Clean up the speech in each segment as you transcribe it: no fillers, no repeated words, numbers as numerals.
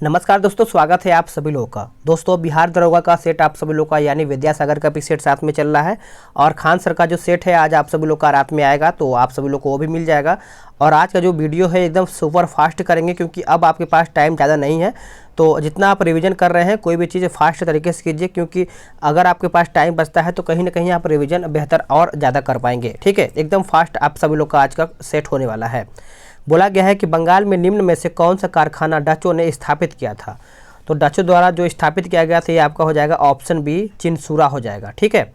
नमस्कार दोस्तों, स्वागत है आप सभी लोगों का। दोस्तों, बिहार दरोगा का सेट आप सभी लोगों का यानी विद्यासागर का भी सेट साथ में चल रहा है और खान सर का जो सेट है आज आप सभी लोग का रात में आएगा, तो आप सभी लोग को वो भी मिल जाएगा। और आज का जो वीडियो है एकदम सुपर फास्ट करेंगे क्योंकि अब आपके पास टाइम ज़्यादा नहीं है। तो जितना आप रिवीजन कर रहे हैं कोई भी चीज़ फास्ट तरीके से कीजिए, क्योंकि अगर आपके पास टाइम बचता है तो कहीं ना कहीं आप रिवीजन बेहतर और ज़्यादा कर पाएंगे। ठीक है, एकदम फास्ट आप सभी लोग का आज का सेट होने वाला है। बोला गया है कि बंगाल में निम्न में से कौन सा कारखाना डचों ने स्थापित किया था। तो डचों द्वारा जो स्थापित किया गया था ये आपका हो जाएगा ऑप्शन बी, चिनसूरा हो जाएगा। ठीक है,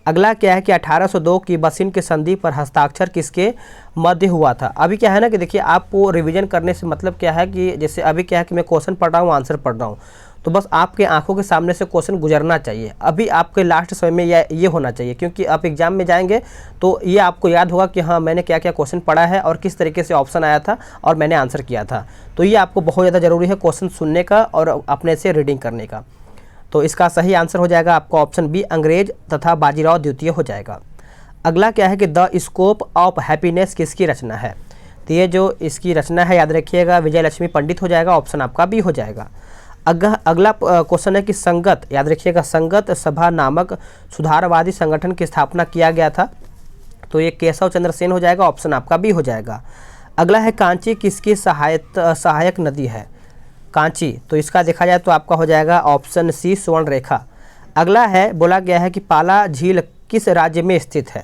अगला क्या है कि 1802 की बसिन की संधि पर हस्ताक्षर किसके मध्य हुआ था। अभी क्या है ना कि देखिए, आपको रिवीजन करने से मतलब क्या है कि जैसे अभी क्या है कि मैं क्वेश्चन पढ़ रहा हूँ, आंसर पढ़ रहा हूँ, तो बस आपके आंखों के सामने से क्वेश्चन गुजरना चाहिए। अभी आपके लास्ट समय में ये होना चाहिए, क्योंकि आप एग्जाम में जाएंगे तो ये आपको याद होगा कि हाँ मैंने क्या क्या क्वेश्चन पढ़ा है और किस तरीके से ऑप्शन आया था और मैंने आंसर किया था। तो ये आपको बहुत ज़्यादा ज़रूरी है क्वेश्चन सुनने का और अपने से रीडिंग करने का। तो इसका सही आंसर हो जाएगा आपका ऑप्शन बी, अंग्रेज तथा बाजीराव द्वितीय हो जाएगा। अगला क्या है कि द स्कोप ऑफ हैप्पीनेस किसकी रचना है। तो ये जो इसकी रचना है याद रखिएगा विजय लक्ष्मी पंडित हो जाएगा, ऑप्शन आपका बी हो जाएगा। अगला क्वेश्चन है कि संगत, याद रखिएगा संगत सभा नामक सुधारवादी संगठन की स्थापना किया गया था। तो ये केशव चंद्र सेन हो जाएगा, ऑप्शन आपका बी हो जाएगा। अगला है कांची किसकी सहायक नदी है। कांची, तो इसका देखा जाए तो आपका हो जाएगा ऑप्शन सी, स्वर्ण रेखा। अगला है बोला गया है कि पाला झील किस राज्य में स्थित है।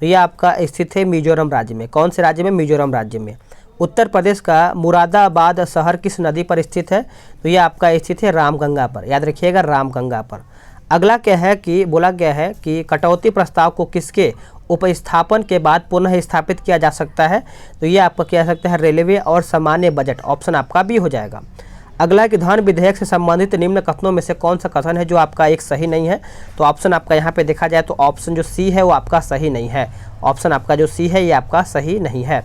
तो ये आपका स्थित है मिजोरम राज्य में। कौन से राज्य में? मिजोरम राज्य में। उत्तर प्रदेश का मुरादाबाद शहर किस नदी पर स्थित है। तो ये आपका स्थित है रामगंगा पर, याद रखिएगा रामगंगा पर। अगला क्या है कि बोला गया है कि कटौती प्रस्ताव को किसके उपस्थापन के बाद पुनः स्थापित किया जा सकता है। तो ये आपका कह सकते हैं रेलवे और सामान्य बजट, ऑप्शन आपका बी हो जाएगा। अगला कि धन विधेयक से संबंधित निम्न कथनों में से कौन सा कथन है जो आपका एक सही नहीं है। तो ऑप्शन आपका यहाँ पे देखा जाए तो ऑप्शन जो सी है वो आपका सही नहीं है। ऑप्शन आपका जो सी है ये आपका सही नहीं है।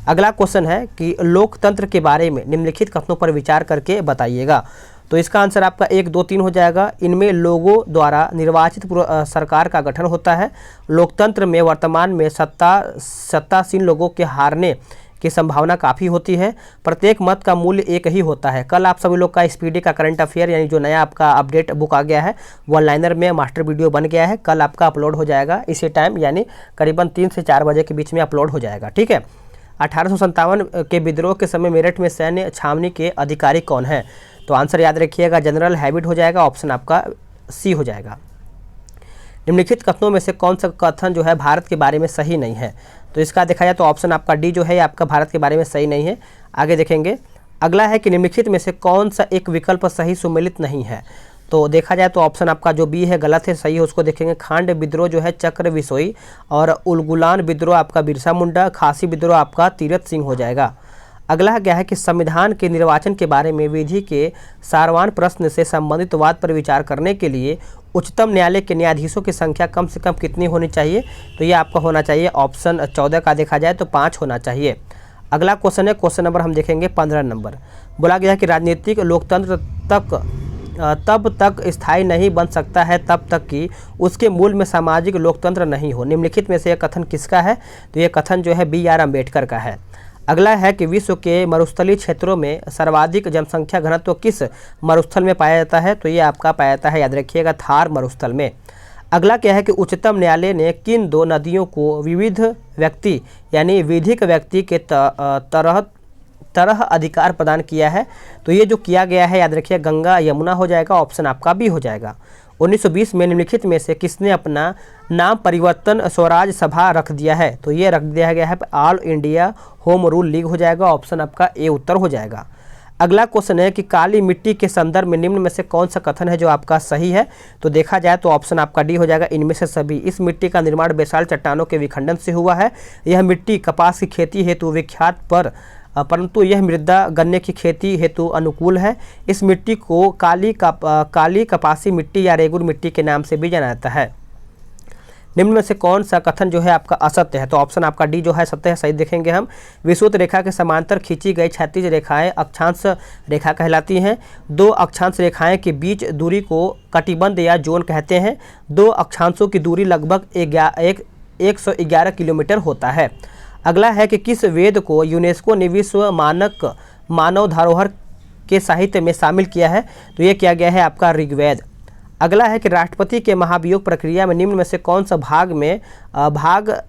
अगला क्वेश्चन है कि लोकतंत्र के बारे में निम्नलिखित कथनों पर विचार करके बताइएगा। तो इसका आंसर आपका 1, 2, 3 हो जाएगा। इनमें लोगों द्वारा निर्वाचित सरकार का गठन होता है। लोकतंत्र में वर्तमान में सत्तासीन लोगों के हारने की संभावना काफ़ी होती है। प्रत्येक मत का मूल्य एक ही होता है। कल आप सभी लोग का स्पीडी का करंट अफेयर यानी जो नया आपका अपडेट बुक आ गया है वो ऑनलाइनर में मास्टर वीडियो बन गया है। कल आपका अपलोड हो जाएगा इसी टाइम यानी करीबन 3 से 4 बजे के बीच में अपलोड हो जाएगा। ठीक है, 1857 के विद्रोह के समय मेरठ में सैन्य छावनी के अधिकारी कौन है। तो आंसर याद रखिएगा जनरल हैबिट हो जाएगा, ऑप्शन आपका सी हो जाएगा। निम्नलिखित कथनों में से कौन सा कथन जो है भारत के बारे में सही नहीं है। तो इसका देखा जाए तो ऑप्शन आपका डी जो है आपका भारत के बारे में सही नहीं है। आगे देखेंगे। अगला है कि निम्नलिखित में से कौन सा एक विकल्प सही सुमेलित नहीं है। तो देखा जाए तो ऑप्शन आपका जो बी है गलत है, सही है उसको देखेंगे। खांड विद्रोह जो है चक्र विसोई और उलगुलान विद्रोह आपका बिरसा मुंडा, खासी विद्रोह आपका तीरथ सिंह हो जाएगा। अगला क्या है कि संविधान के निर्वाचन के बारे में विधि के सारवान प्रश्न से संबंधित वाद पर विचार करने के लिए उच्चतम न्यायालय के न्यायाधीशों की संख्या कम से कम कितनी होनी चाहिए। तो ये आपका होना चाहिए ऑप्शन 14 का देखा जाए तो 5 होना चाहिए। अगला क्वेश्चन है, क्वेश्चन नंबर हम देखेंगे 15 नंबर। बोला गया है कि राजनीतिक लोकतंत्र तब तक स्थायी नहीं बन सकता है तब तक कि उसके मूल में सामाजिक लोकतंत्र नहीं हो। निम्नलिखित में से यह कथन किसका है। तो ये कथन जो है बी आर अम्बेडकर का है। अगला है कि विश्व के मरुस्थलीय क्षेत्रों में सर्वाधिक जनसंख्या घनत्व किस मरुस्थल में पाया जाता है। तो ये आपका पाया जाता है याद रखिएगा थार मरुस्थल में। अगला क्या है कि उच्चतम न्यायालय ने किन 2 नदियों को विविध व्यक्ति यानी विधिक व्यक्ति के तरह अधिकार प्रदान किया है। तो ये जो किया गया है याद रखिए गंगा यमुना हो जाएगा, ऑप्शन आपका बी हो जाएगा। 1920 में निम्नलिखित में से किसने अपना नाम परिवर्तन स्वराज सभा रख दिया है। तो ये रख दिया गया है all India home rule league हो जाएगा, ऑप्शन आपका ए उत्तर हो जाएगा। अगला क्वेश्चन है कि काली मिट्टी के संदर्भ में निम्न में से कौन सा कथन है जो आपका सही है। तो देखा जाए तो ऑप्शन आपका डी हो जाएगा इनमें से सभी। इस मिट्टी का निर्माण बेसाल चट्टानों के विखंडन से हुआ है। यह मिट्टी कपास की खेती हेतु विख्यात परंतु यह मृदा गन्ने की खेती हेतु अनुकूल है। इस मिट्टी को काली कपासी मिट्टी या रेगुर मिट्टी के नाम से भी जाना जाता है। निम्न में से कौन सा कथन जो है आपका असत्य है। तो ऑप्शन आपका डी जो है सत्य है, सही देखेंगे हम। विषुवत रेखा के समांतर खींची गई क्षैतिज रेखाएं अक्षांश रेखा कहलाती हैं। 2 अक्षांश रेखाएं के बीच दूरी को कटिबंध या जोन कहते हैं। 2 अक्षांशों की दूरी लगभग 111 किलोमीटर होता है। अगला है कि किस वेद को यूनेस्को ने विश्व मानक मानव धरोहर के साहित्य में शामिल किया है? तो ये किया गया है आपका ऋग्वेद। अगला है कि राष्ट्रपति के महाभियोग प्रक्रिया में निम्न में से कौन सा भाग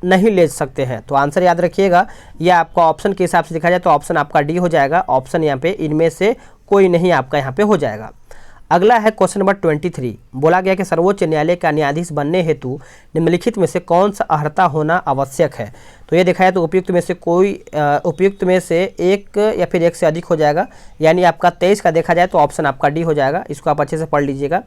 नहीं ले सकते हैं? तो आंसर याद रखिएगा, यह आपका ऑप्शन के हिसाब से देखा जाए तो ऑप्शन आपका डी हो जाएगा। ऑप्शन यहाँ पे इनमें से कोई नहीं आपका यहाँ पे हो जाएगा। अगला है क्वेश्चन नंबर 23, बोला गया कि सर्वोच्च न्यायालय का न्यायाधीश बनने हेतु निम्नलिखित में से कौन सा अर्हता होना आवश्यक है? तो ये देखा जाए तो उपयुक्त में से एक या फिर एक से अधिक हो जाएगा, यानी आपका 23 का देखा जाए तो ऑप्शन आपका डी हो जाएगा। इसको आप अच्छे से पढ़ लीजिएगा।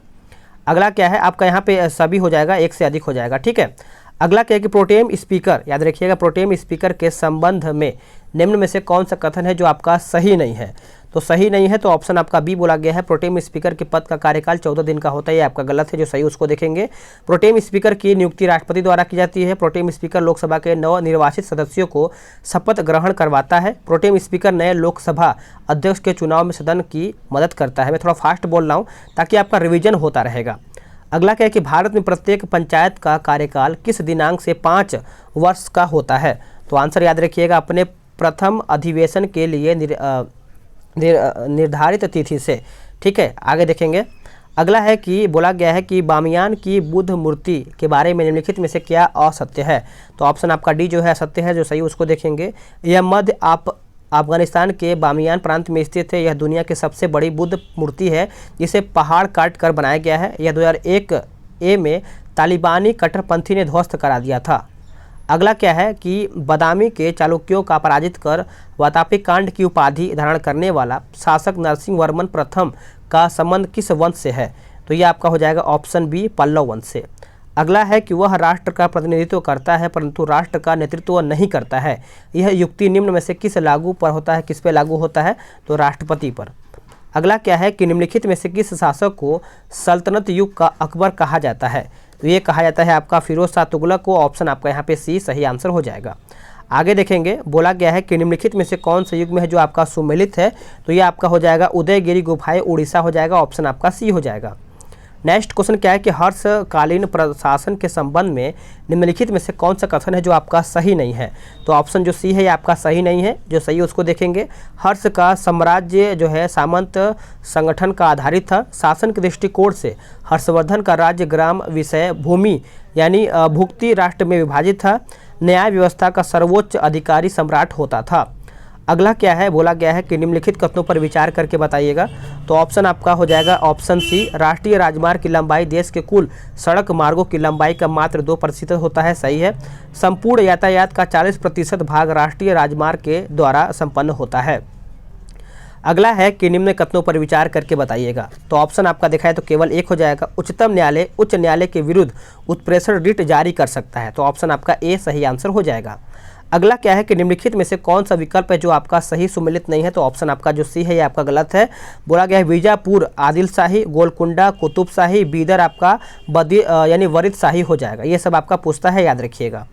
अगला क्या है आपका यहाँ पे सभी हो जाएगा, एक से अधिक हो जाएगा, ठीक है। अगला क्या है कि प्रोटेम स्पीकर, याद रखिएगा, प्रोटेम स्पीकर के संबंध में निम्न में से कौन सा कथन है जो आपका सही नहीं है? तो सही नहीं है तो ऑप्शन आपका बी बोला गया है। प्रोटेम स्पीकर के पद का कार्यकाल 14 दिन का होता है, ये आपका गलत है। जो सही उसको देखेंगे। प्रोटेम स्पीकर की नियुक्ति राष्ट्रपति द्वारा की जाती है। प्रोटेम स्पीकर लोकसभा के नवनिर्वाचित सदस्यों को शपथ ग्रहण करवाता है। प्रोटेम स्पीकर नए लोकसभा अध्यक्ष के चुनाव में सदन की मदद करता है। मैं थोड़ा फास्ट बोल रहा हूँ ताकि आपका रिविजन होता रहेगा। अगला क्या है कि भारत में प्रत्येक पंचायत का कार्यकाल किस दिनांक से 5 वर्ष का होता है? तो आंसर याद रखिएगा, अपने प्रथम अधिवेशन के लिए निर्धारित तिथि से, ठीक है। आगे देखेंगे। अगला है कि बोला गया है कि बामियान की बुद्ध मूर्ति के बारे में निम्नलिखित में से क्या असत्य है? तो ऑप्शन आपका डी जो है असत्य है। जो सही उसको देखेंगे। यह मध्य अफगानिस्तान के बामियान प्रांत में स्थित है। यह दुनिया की सबसे बड़ी बुद्ध मूर्ति है जिसे पहाड़ काट कर बनाया गया है। यह 2001 में तालिबानी कट्टरपंथी ने ध्वस्त करा दिया था। अगला क्या है कि बदामी के चालुक्यों का पराजित कर वातापी कांड की उपाधि धारण करने वाला शासक नरसिंह वर्मन प्रथम का संबंध किस वंश से है? तो यह आपका हो जाएगा ऑप्शन बी, पल्लव वंश से। अगला है कि वह राष्ट्र का प्रतिनिधित्व करता है परंतु राष्ट्र का नेतृत्व नहीं करता है। यह युक्ति निम्न में से किस लागू पर होता है? किस पे लागू होता है? तो राष्ट्रपति पर। अगला क्या है कि निम्नलिखित में से किस शासक को सल्तनत युग का अकबर कहा जाता है? तो ये कहा जाता है आपका फिरोज शाह तुगलक को। ऑप्शन आपका यहाँ पे सी सही आंसर हो जाएगा। आगे देखेंगे। बोला गया है कि निम्नलिखित में से कौन सा युग में है जो आपका सुमेलित है? तो ये आपका हो जाएगा उदयगिरी गुफाएं, उड़ीसा हो जाएगा। ऑप्शन आपका सी हो जाएगा। नेक्स्ट क्वेश्चन क्या है कि हर्षकालीन प्रशासन के संबंध में निम्नलिखित में से कौन सा कथन है जो आपका सही नहीं है? तो ऑप्शन जो सी है ये आपका सही नहीं है। जो सही है उसको देखेंगे। हर्ष का साम्राज्य जो है सामंत संगठन का आधारित था। शासन के दृष्टिकोण से हर्षवर्धन का राज्य ग्राम विषय भूमि यानी भुक्ति राष्ट्र में विभाजित था। न्याय व्यवस्था का सर्वोच्च अधिकारी सम्राट होता था। अगला क्या है? बोला गया है कि निम्नलिखित कथनों पर विचार करके बताइएगा। तो ऑप्शन आपका हो जाएगा ऑप्शन सी, राष्ट्रीय राजमार्ग की लंबाई देश के कुल सड़क मार्गों की लंबाई का मात्र 2% होता है। सही है। संपूर्ण यातायात का 40% भाग राष्ट्रीय राजमार्ग के द्वारा संपन्न होता है। अगला है कि निम्न कथनों पर विचार करके बताइएगा। तो ऑप्शन आपका देखा है तो केवल एक हो जाएगा। उच्चतम न्यायालय उच्च न्यायालय के विरुद्ध उत्प्रेषण रिट जारी कर सकता है। तो ऑप्शन आपका ए सही आंसर हो जाएगा। अगला क्या है कि निम्नलिखित में से कौन सा विकल्प है जो आपका सही सुमेलित नहीं है? तो ऑप्शन आपका जो सी है ये आपका गलत है। बोला गया है बीजापुर आदिल शाही, गोलकुंडा कुतुब शाही, बीदर आपका यानी वरिद शाही हो जाएगा। ये सब आपका पूछता है, याद रखिएगा।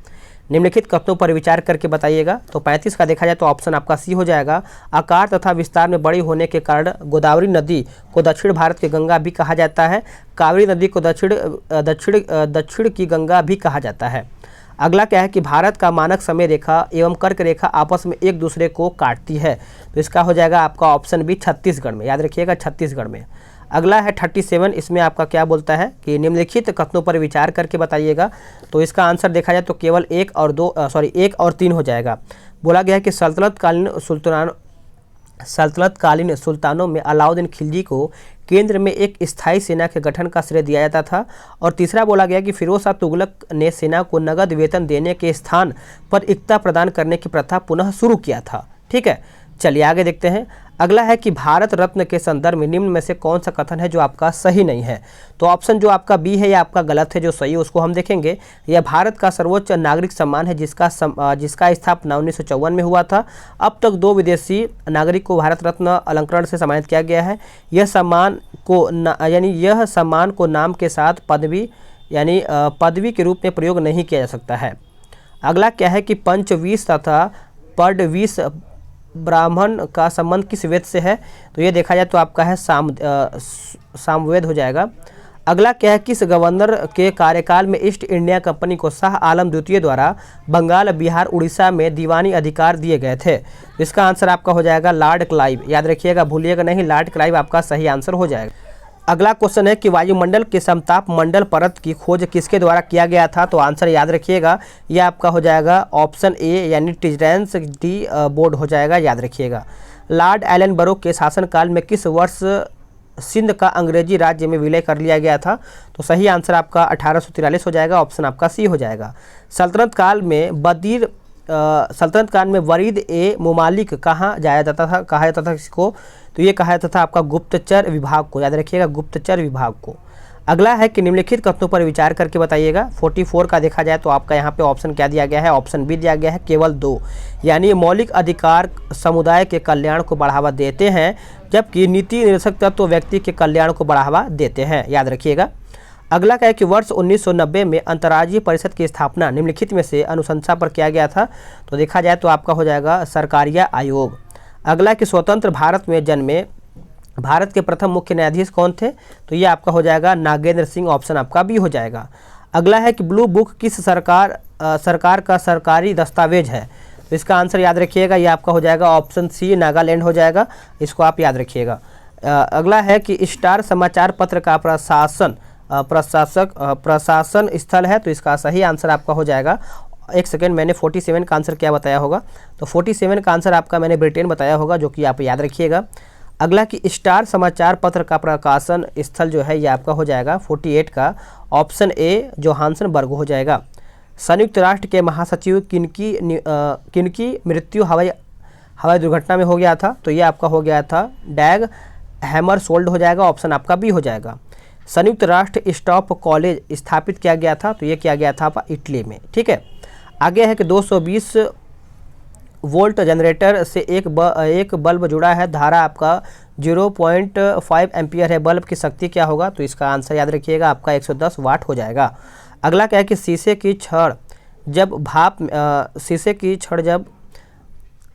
निम्नलिखित कथनों पर विचार करके बताइएगा। तो 35 का देखा जाए तो ऑप्शन आपका सी हो जाएगा। आकार तथा विस्तार में बड़ी होने के कारण गोदावरी नदी को दक्षिण भारत की गंगा भी कहा जाता है। कावेरी नदी को दक्षिण की गंगा भी कहा जाता है। अगला क्या है कि भारत का मानक समय रेखा एवं कर्क रेखा आपस में एक दूसरे को काटती है। तो इसका हो जाएगा आपका ऑप्शन बी, छत्तीसगढ़ में। याद रखिएगा, छत्तीसगढ़ में। अगला है 37, इसमें आपका क्या बोलता है कि निम्नलिखित कथनों पर विचार करके बताइएगा। तो इसका आंसर देखा जाए तो केवल 1 और 3 हो जाएगा। बोला गया है कि सल्तनतकालीन सुल्तानों में अलाउद्दीन खिलजी को केंद्र में एक स्थायी सेना के गठन का श्रेय दिया जाता था। और तीसरा बोला गया कि फिरोज शाह तुगलक ने सेना को नगद वेतन देने के स्थान पर एकता प्रदान करने की प्रथा पुनः शुरू किया था। ठीक है, चलिए आगे देखते हैं। अगला है कि भारत रत्न के संदर्भ में निम्न में से कौन सा कथन है जो आपका सही नहीं है? तो ऑप्शन जो आपका बी है ये आपका गलत है। जो सही है उसको हम देखेंगे। यह भारत का सर्वोच्च नागरिक सम्मान है जिसका स्थापना 1954 में हुआ था। अब तक 2 विदेशी नागरिक को भारत रत्न अलंकरण से सम्मानित किया गया है। यह सम्मान को नाम के साथ पदवी के रूप में प्रयोग नहीं किया जा सकता है। अगला क्या है कि पंचवीस तथा पर्डवीस ब्राह्मण का संबंध किस वेद से है? तो ये देखा जाए तो आपका है सामवेद हो जाएगा। अगला क्या है, किस गवर्नर के कार्यकाल में ईस्ट इंडिया कंपनी को शाह आलम द्वितीय द्वारा बंगाल, बिहार, उड़ीसा में दीवानी अधिकार दिए गए थे? इसका आंसर आपका हो जाएगा लॉर्ड क्लाइव। याद रखिएगा, भूलिएगा नहीं, लॉर्ड क्लाइव आपका सही आंसर हो जाएगा। अगला क्वेश्चन है कि वायुमंडल के समताप मंडल परत की खोज किसके द्वारा किया गया था? तो आंसर याद रखिएगा, यह आपका हो जाएगा ऑप्शन ए यानी टिजरेंस डी बोर्ड हो जाएगा। याद रखिएगा। लॉर्ड एलन बरो के शासनकाल में किस वर्ष सिंध का अंग्रेजी राज्य में विलय कर लिया गया था? तो सही आंसर आपका 1843 हो जाएगा। ऑप्शन आपका सी हो जाएगा। सल्तनत काल में वरीद ए मुमालिक कहा जाता था इसको? तो ये कहा जाता था आपका गुप्तचर विभाग को। याद रखिएगा, गुप्तचर विभाग को। अगला है कि निम्नलिखित कथनों पर विचार करके बताइएगा। 44 का देखा जाए तो आपका यहाँ पे ऑप्शन क्या दिया गया है? ऑप्शन बी दिया गया है, केवल 2, यानी मौलिक अधिकार समुदाय के कल्याण को बढ़ावा देते हैं, जबकि नीति निरसक तत्व व्यक्ति के कल्याण को बढ़ावा देते हैं। याद रखिएगा। अगला क्या है कि वर्ष 1990 में अंतर्राज्यीय परिषद की स्थापना निम्नलिखित में से अनुशंसा पर किया गया था? तो देखा जाए तो आपका हो जाएगा सरकारिया आयोग। अगला कि स्वतंत्र भारत में जन्मे भारत के प्रथम मुख्य न्यायाधीश कौन थे? तो ये आपका हो जाएगा नागेंद्र सिंह। ऑप्शन आपका बी हो जाएगा। अगला है कि ब्लू बुक किस सरकार का सरकारी दस्तावेज है? तो इसका आंसर याद रखिएगा, ये आपका हो जाएगा ऑप्शन सी नागालैंड हो जाएगा। इसको आप याद रखिएगा। अगला है कि स्टार समाचार पत्र का प्रशासन स्थल है? तो इसका सही आंसर आपका हो जाएगा, एक सेकेंड, मैंने 47 का आंसर क्या बताया होगा? तो 47 का आंसर आपका मैंने ब्रिटेन बताया होगा, जो कि आप याद रखिएगा। अगला कि स्टार समाचार पत्र का प्रकाशन स्थल जो है ये आपका हो जाएगा 48 का ऑप्शन ए जोहान्सनबर्ग हो जाएगा। संयुक्त राष्ट्र के महासचिव किनकी मृत्यु हवाई दुर्घटना में हो गया था? तो ये आपका हो गया था डैग हैमरशोल्ड हो जाएगा। ऑप्शन आपका बी हो जाएगा। संयुक्त राष्ट्र स्टॉप कॉलेज स्थापित किया गया था? तो ये किया गया था इटली में। ठीक है। आगे है कि 220 वोल्ट जनरेटर से एक बल्ब जुड़ा है, धारा आपका 0.5 एम्पियर है, बल्ब की शक्ति क्या होगा? तो इसका आंसर याद रखिएगा, आपका 110 वाट हो जाएगा। अगला क्या है कि शीशे की छड़ जब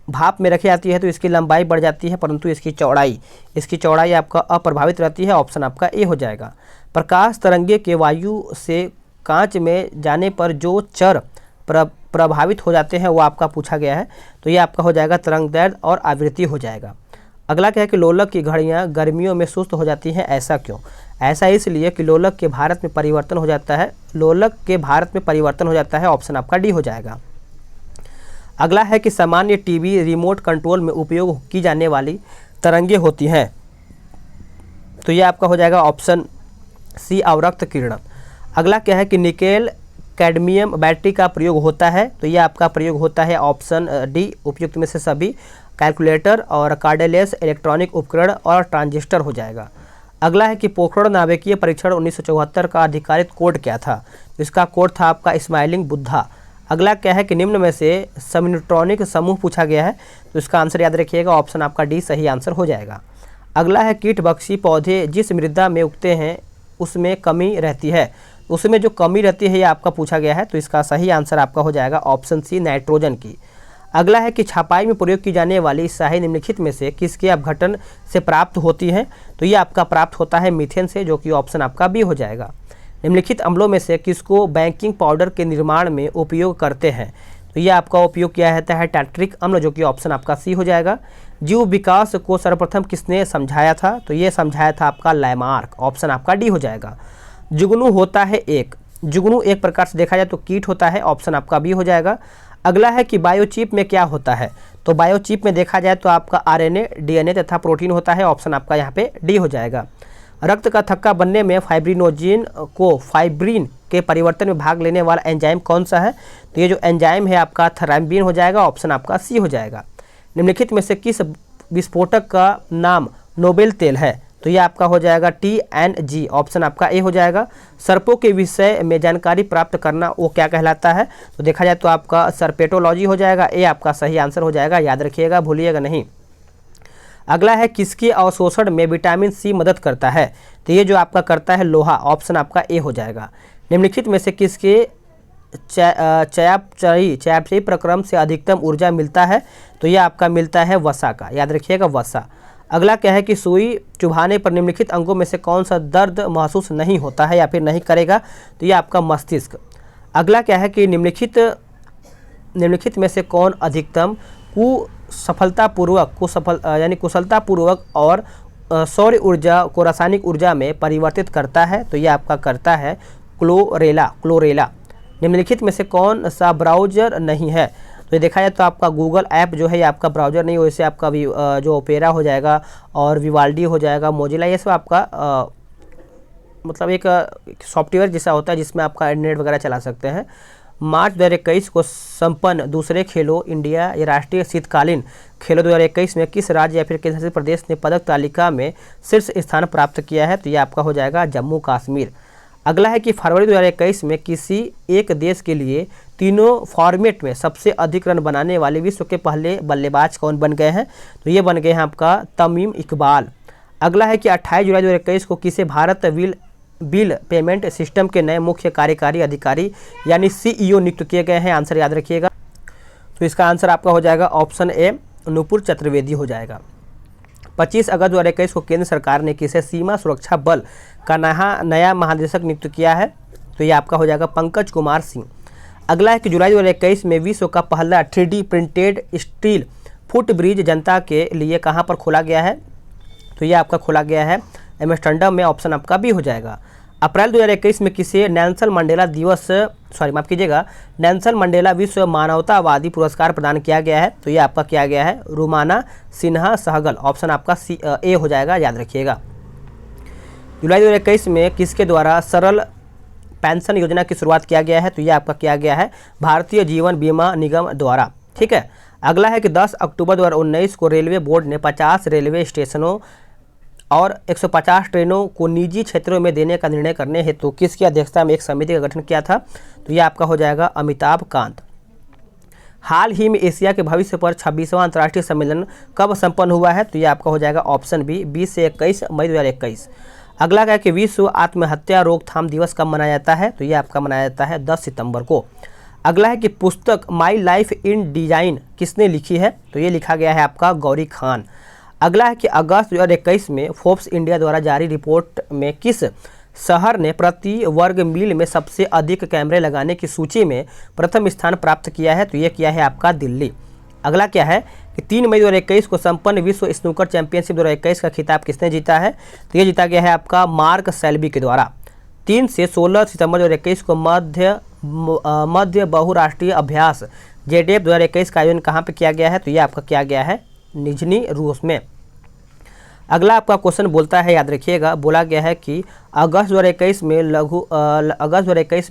भाप में रखी जाती है तो इसकी लंबाई बढ़ जाती है, परंतु इसकी चौड़ाई आपका अप्रभावित रहती है। ऑप्शन आपका ए हो जाएगा। प्रकाश तरंगे के वायु से कांच में जाने पर जो चर प्रभावित हो जाते हैं वो आपका पूछा गया है। तो ये आपका हो जाएगा तरंगदैर्ध्य और आवृत्ति हो जाएगा। अगला क्या है कि लोलक की घड़ियां गर्मियों में सुस्त हो जाती हैं, ऐसा क्यों? ऐसा इसलिए कि लोलक के भारत में परिवर्तन हो जाता है। ऑप्शन आपका डी हो जाएगा। अगला है कि सामान्य टीवी रिमोट कंट्रोल में उपयोग की जाने वाली तरंगे होती हैं? तो ये आपका हो जाएगा ऑप्शन सी अवरक्त किरण। अगला क्या है कि निकेल कैडमियम बैटरी का प्रयोग होता है? तो ये आपका प्रयोग होता है ऑप्शन डी उपयुक्त में से सभी, कैलकुलेटर और कार्डलेस इलेक्ट्रॉनिक उपकरण और ट्रांजिस्टर हो जाएगा। अगला है कि पोखरण नाभिकीय परीक्षण 1974 का अधिकारित कोड क्या था? इसका कोड था आपका स्माइलिंग बुद्धा। अगला क्या है कि निम्न में से सबन्यूट्रॉनिक समूह पूछा गया है? तो इसका आंसर याद रखिएगा, ऑप्शन आपका डी सही आंसर हो जाएगा। अगला है कीटभक्षी पौधे जिस मृदा में उगते हैं उसमें कमी रहती है? उसमें जो कमी रहती है ये आपका पूछा गया है। तो इसका सही आंसर आपका हो जाएगा ऑप्शन सी नाइट्रोजन की। अगला है कि छपाई में प्रयोग की जाने वाली स्याही निम्नलिखित में से किसके अपघटन से प्राप्त होती है? तो ये आपका प्राप्त होता है मीथेन से, जो कि ऑप्शन आपका बी हो जाएगा। निम्नलिखित अम्लों में से किसको बेकिंग पाउडर के निर्माण में उपयोग करते हैं? तो ये आपका उपयोग किया जाता है टार्टरिक अम्ल, जो कि ऑप्शन आपका सी हो जाएगा। जीव विकास को सर्वप्रथम किसने समझाया था? तो ये समझाया था आपका लैमार्क। ऑप्शन आपका डी हो जाएगा। जुगनू होता है जुगनू एक प्रकार से देखा जाए तो कीट होता है। ऑप्शन आपका बी हो जाएगा। अगला है कि बायोचिप में क्या होता है? तो बायोचिप में देखा जाए तो आपका आरएनए, डीएनए तथा प्रोटीन होता है। ऑप्शन आपका यहाँ पे डी हो जाएगा। रक्त का थक्का बनने में फाइब्रिनोजिन को फाइब्रिन के परिवर्तन में भाग लेने वाला एंजाइम कौन सा है? तो ये जो एंजाइम है आपका थराम्बिन हो जाएगा। ऑप्शन आपका सी हो जाएगा। निम्नलिखित में से किस विस्फोटक का नाम नोबेल तेल है? तो ये आपका हो जाएगा TNG। ऑप्शन आपका ए हो जाएगा। सर्पों के विषय में जानकारी प्राप्त करना वो क्या कहलाता है? तो देखा जाए तो आपका सर्पेटोलॉजी हो जाएगा। ए आपका सही आंसर हो जाएगा, याद रखिएगा, भूलिएगा नहीं। अगला है किसके अवशोषण में विटामिन सी मदद करता है? तो ये जो आपका करता है लोहा। ऑप्शन आपका ए हो जाएगा। निम्नलिखित में से किसके चयापचयी प्रक्रम से अधिकतम ऊर्जा मिलता है? तो ये आपका मिलता है वसा का, याद रखिएगा वसा। अगला क्या है कि सुई चुभाने पर निम्नलिखित अंगों में से कौन सा दर्द महसूस नहीं होता है या फिर नहीं करेगा, तो ये आपका मस्तिष्क। अगला क्या है कि निम्नलिखित में से कौन अधिकतम कुशलतापूर्वक और सौर ऊर्जा को रासायनिक ऊर्जा में परिवर्तित करता है, तो ये आपका करता है क्लोरेला। निम्नलिखित में से कौन सा ब्राउज़र नहीं है, तो ये देखा जाए तो आपका गूगल ऐप जो है ये आपका ब्राउज़र नहीं हो, इससे आपका जो ओपेरा हो जाएगा और विवाल्डी हो जाएगा, मोजिला, ये सब आपका मतलब एक सॉफ्टवेयर जैसा होता है जिसमें आपका इंटरनेट वगैरह चला सकते हैं। मार्च 2021 को संपन्न दूसरे खेलो इंडिया या राष्ट्रीय शीतकालीन खेलों 2021 में किस राज्य या फिर केंद्र शासित प्रदेश ने पदक तालिका में शीर्ष स्थान प्राप्त किया है, तो ये आपका हो जाएगा जम्मू कश्मीर। अगला है कि फरवरी 2021 में किसी एक देश के लिए तीनों फॉर्मेट में सबसे अधिक रन बनाने वाले विश्व के पहले बल्लेबाज कौन बन गए हैं, तो ये बन गए हैं आपका तमीम इकबाल। अगला है कि 28 जुलाई 2021 को किसे भारत बिल पेमेंट सिस्टम के नए मुख्य कार्यकारी अधिकारी यानी CEO नियुक्त किए गए हैं, आंसर याद रखिएगा। तो इसका आंसर आपका हो जाएगा ऑप्शन ए नुपुर चतुर्वेदी हो जाएगा। 25 अगस्त 2021 को केंद्र सरकार ने किसे सीमा सुरक्षा बल का नया महानिदेशक नियुक्त किया है, तो ये आपका हो जाएगा पंकज कुमार सिंह। अगला है कि जुलाई 2021 में विश्व का पहला 3D printed steel foot bridge जनता के लिए कहाँ पर खोला गया है, तो ये आपका खोला गया है एम्स्टर्डम में, ऑप्शन आपका बी हो जाएगा। अप्रैल 2021 में किसे नेल्सन मंडेला विश्व मानवतावादी पुरस्कार प्रदान किया गया है, तो ये आपका किया गया है रुमाना सिन्हा सहगल, ऑप्शन आपका ए हो जाएगा, याद रखिएगा। जुलाई 2021 में किसके द्वारा सरल पेंशन योजना की शुरुआत किया गया है, तो ये आपका किया गया है भारतीय जीवन बीमा निगम द्वारा। ठीक है। अगला है कि 10 अक्टूबर 2019 को रेलवे बोर्ड ने 50 रेलवे स्टेशनों और 150 ट्रेनों को निजी क्षेत्रों में देने का निर्णय करने हेतु किसकी अध्यक्षता में एक समिति का गठन किया था, तो ये आपका हो जाएगा अमिताभ कांत। हाल ही में एशिया के भविष्य पर 26वां अंतर्राष्ट्रीय सम्मेलन कब संपन्न हुआ है, तो ये आपका हो जाएगा ऑप्शन बी 20 से 21 मई 2021। अगला क्या है कि विश्व आत्महत्या रोकथाम दिवस कब मनाया जाता है, तो ये आपका मनाया जाता है 10 सितंबर को। अगला है कि पुस्तक माई लाइफ इन डिजाइन किसने लिखी है, तो ये लिखा गया है आपका गौरी खान। अगला है कि अगस्त 2021 में फोर्ब्स इंडिया द्वारा जारी रिपोर्ट में किस शहर ने प्रति वर्ग मील में सबसे अधिक कैमरे लगाने की सूची में प्रथम स्थान प्राप्त किया है, तो ये किया है आपका दिल्ली। अगला क्या है कि 3 मई 2021 को संपन्न विश्व स्नूकर चैंपियनशिप 2021 का खिताब किसने जीता है, तो ये जीता गया है आपका मार्क सेल्बी के द्वारा। 3 से 16 सितंबर 2021 को मध्य बहुराष्ट्रीय अभ्यास JDF 2021 का आयोजन कहाँ पे किया गया है, तो ये आपका किया गया है निजनी रूस में। अगला आपका क्वेश्चन बोलता है, याद रखिएगा, बोला गया है कि अगस्त 2021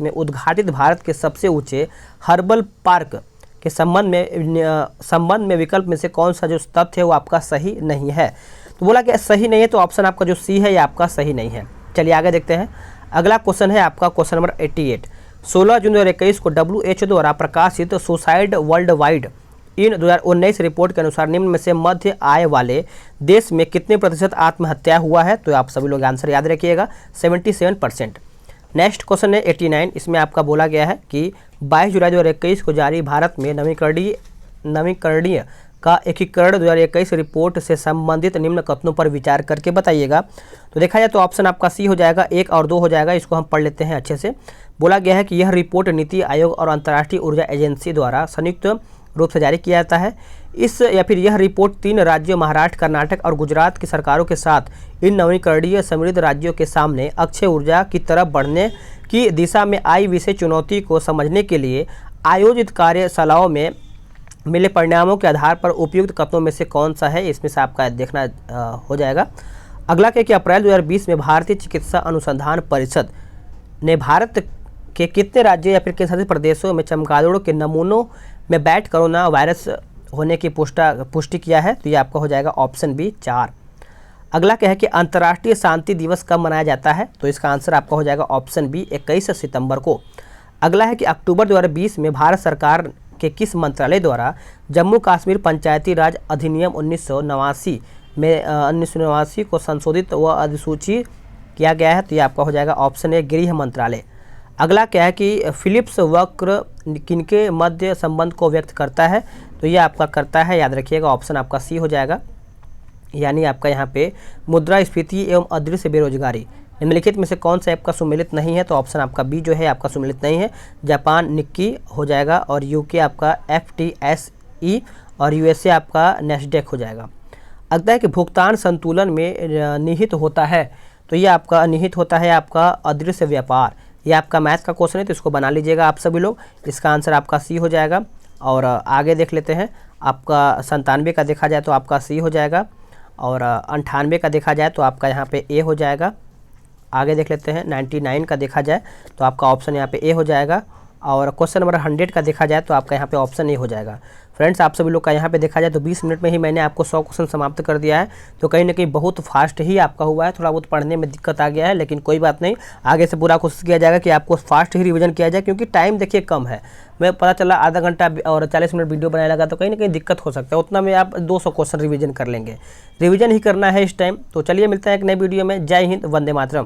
में उद्घाटित भारत के सबसे ऊंचे हर्बल पार्क के संबंध में विकल्प में से कौन सा जो तथ्य है वो आपका सही नहीं है, तो बोला गया सही नहीं है, तो ऑप्शन आपका जो सी है ये आपका सही नहीं है। चलिए आगे देखते हैं। अगला क्वेश्चन है आपका क्वेश्चन नंबर 88। 16 जून 2021 को WHO द्वारा प्रकाशित suicide world wide in 2019 report के अनुसार निम्न में से मध्य आय वाले देश में कितने प्रतिशत आत्महत्या हुआ है, तो आप सभी लोग आंसर याद रखिएगा 77%। नेक्स्ट क्वेश्चन है 89। इसमें आपका बोला गया है कि 22 जुलाई 2021 को जारी भारत में नवीकरणीय का एकीकरण 2021 रिपोर्ट से संबंधित निम्न कथनों पर विचार करके बताइएगा। तो देखा जाए तो ऑप्शन आपका सी हो जाएगा, 1 और 2 हो जाएगा। इसको हम पढ़ लेते हैं अच्छे से। बोला गया है कि यह रिपोर्ट नीति आयोग और अंतर्राष्ट्रीय ऊर्जा एजेंसी द्वारा संयुक्त रूप से जारी किया जाता है। यह रिपोर्ट 3 राज्यों महाराष्ट्र, कर्नाटक और गुजरात की सरकारों के साथ इन नवीकरणीय समृद्ध राज्यों के सामने अक्षय ऊर्जा की तरफ बढ़ने की दिशा में आई विशेष चुनौती को समझने के लिए आयोजित कार्यशालाओं में मिले परिणामों के आधार पर उपयुक्त कथनों में से कौन सा है, इसमें से आपका देखना हो जाएगा। अगला क्या कि अप्रैल 2020 में भारतीय चिकित्सा अनुसंधान परिषद ने भारत के कितने राज्यों या फिर केंद्र शासित प्रदेशों में चमगादड़ों के नमूनों में बैट कोरोना वायरस होने की पुष्टि किया है, तो ये आपका हो जाएगा ऑप्शन बी 4। अगला क्या है कि अंतर्राष्ट्रीय शांति दिवस कब मनाया जाता है, तो इसका आंसर आपका हो जाएगा ऑप्शन बी 21 सितंबर को। अगला है कि अक्टूबर 2020 में भारत सरकार के किस मंत्रालय द्वारा जम्मू कश्मीर पंचायती राज अधिनियम 1989 को संशोधित व अधिसूचित किया गया है, तो ये आपका हो जाएगा ऑप्शन ए गृह मंत्रालय। अगला क्या है कि फिलिप्स वक्र किनके मध्य संबंध को व्यक्त करता है, तो ये आपका करता है, याद रखिएगा ऑप्शन आपका सी हो जाएगा यानी आपका यहाँ पे मुद्रास्फीति एवं अदृश्य बेरोजगारी, निम्नलिखित में से कौन सा ऐप का सुमेलित नहीं है? तो ऑप्शन आपका बी जो है आपका सुमेलित नहीं है, जापान निक्की हो जाएगा, और यूके आपका FTSE, और USA आपका नैस्डैक हो जाएगा। अगला है कि भुगतान संतुलन में निहित होता है, तो ये आपका निहित होता है आपका अदृश्य व्यापार। ये आपका मैथ का क्वेश्चन है, तो इसको बना लीजिएगा आप सभी लोग। इसका आंसर आपका सी हो जाएगा। और आगे देख लेते हैं, आपका 97 का देखा जाए तो आपका सी हो जाएगा, और 98 का देखा जाए तो आपका यहाँ पे ए हो जाएगा। आगे देख लेते हैं, 99 का देखा जाए तो आपका ऑप्शन यहाँ पे ए हो जाएगा, और क्वेश्चन नंबर 100 का देखा जाए तो आपका यहाँ पे ऑप्शन ए हो जाएगा। फ्रेंड्स, आप सभी लोग का यहाँ पे देखा जाए तो 20 मिनट में ही मैंने आपको 100 क्वेश्चन समाप्त कर दिया है, तो कहीं ना कहीं बहुत फास्ट ही आपका हुआ है। थोड़ा बहुत पढ़ने में दिक्कत आ गया है, लेकिन कोई बात नहीं, आगे से पूरा कोशिश किया जाएगा कि आपको फास्ट ही रिवीजन किया जाए, क्योंकि टाइम देखिए कम है। मैं पता चला आधा घंटा और 40 मिनट वीडियो बनाने लगा, तो कहीं ना कहीं दिक्कत हो सकता है। उतना में आप 200 क्वेश्चन रिवीजन कर लेंगे, रिवीजन ही करना है इस टाइम। तो चलिए मिलते हैं एक नई वीडियो में। जय हिंद, वंदे मातरम।